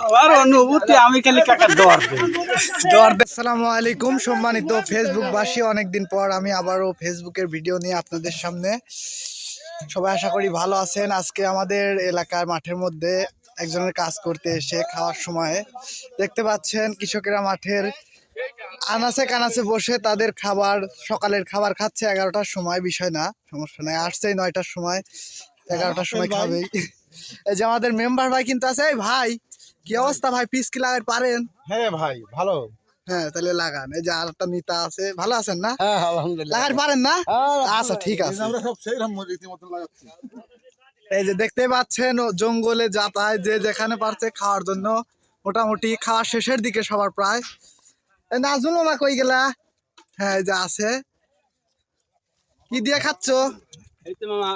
আমার অনুভূতি আমি খালি কাকা আসসালামু আলাইকুম সম্মানিত ফেসবুকবাসী, অনেকদিন পর আমি আবারও ফেসবুকের ভিডিও নিয়ে আপনাদের সামনে। সবাই আশা করি ভালো আছেন। আজকে আমাদের এলাকার মাঠের মধ্যে একজনের কাজ করতে এসে খাওয়ার সময় দেখতে পাচ্ছেন কৃষকেরা মাঠের আনাচে কানাচে বসে তাদের খাবার, সকালের খাবার খাচ্ছে। 11টার সময়, বিষয় না, সমস্যা নাই, আসছেই 9টার সময়, 11টার সময় খাবেই। এই যে আমাদের মেম্বার ভাই কিন্তু আছে। এই ভাই, কি অবস্থা ভাই? পিস কি লাগাতে পারেন? হ্যাঁ ভাই ভালো। হ্যাঁ, তাহলে লাগান। এই যে আরেকটা নেতা আছে, ভালো আছেন না? হ্যাঁ আলহামদুলিল্লাহ। লাগাতে পারেন না? আচ্ছা ঠিক আছে। আমরা সব সেই রীতিমতো লাগাচ্ছি। এই যে দেখতে পাচ্ছেন জঙ্গলে যাতায় যে যেখানে পারছে খাওয়ার জন্য। মোটামুটি খাওয়া শেষের দিকে সবার প্রায়। নাজমুল মামা কই গেলা? হ্যাঁ, এই যে আছে। কি দিয়ে খাচ্ছ? এই তো মামা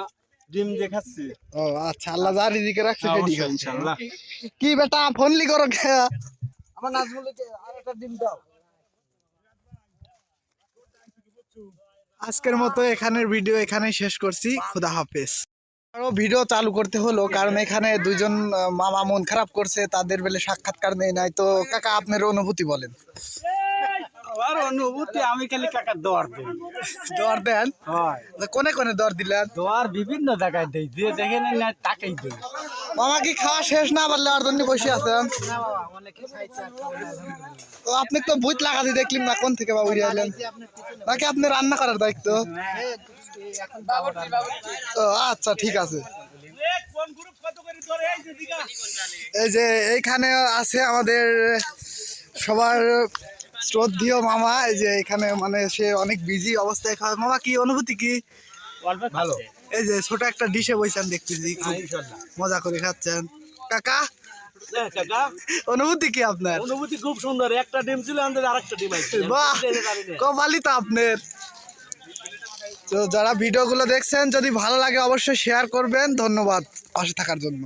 ডিম দিয়ে খাচ্ছি। ও আচ্ছা, আল্লাহ যা রিজিকে রাখছে সেটি খাচ্ছি। ইনশাআল্লাহ। কি বেটা ফোনলি করো কে? আমার নাজমুলকে আরেকটা ডিম দাও। আজকের মতো এখানের ভিডিও এখানেই শেষ করছি। খুদা হাফেজ। আরো ভিডিও চালু করতে হলো কারণ এখানে দুইজন মামা মন খারাপ করছে, তাদের বেলে সাক্ষাৎকার নেই নাই। তো কাকা, আপনার অনুভূতি বলেন। আমার অনুভূতি আমি খালি কাকা দর দেই। দর দেন? হয়। কোনে কোনে দর দিলেন? দর বিভিন্ন জায়গায় দেই, যে দেখে নেন না তাকেই দেই। মামা কি খাওয়া শেষ না পারলে আর জন্য বসে আছেন? না বাবা, অনেকে খাইছে আর খাবে না, আলহামদুলিল্লাহ। তো আপনি তো ভূত লাগাতে দেখলেন না, কোন থেকে বাবু আইলেন? নাকি আপনি রান্না করার দায়িত্ব? ও আচ্ছা ঠিক আছে। এই যে এইখানে আছে আমাদের সবার শ্রদ্ধেয় মামা। এই যে এখানে মানে সে অনেক বিজি অবস্থায় খাওয়া। মামা, কি অনুভূতি কি? ভালো। এই যে ছোট একটা ডিশে বইছেন দেখতেছি, খুব মজা করে খাচ্ছেন। কাকা, কাকা অনুভূতি কি আপনার? অনুভূতি খুব সুন্দর। একটা ডিম ছিল, আমাদের আরেকটা ডিম আছে। বাহ, কপালই তো আপনার। তো যারা ভিডিওগুলো দেখছেন, যদি ভালো লাগে অবশ্যই শেয়ার করবেন। ধন্যবাদ পাশে থাকার জন্য।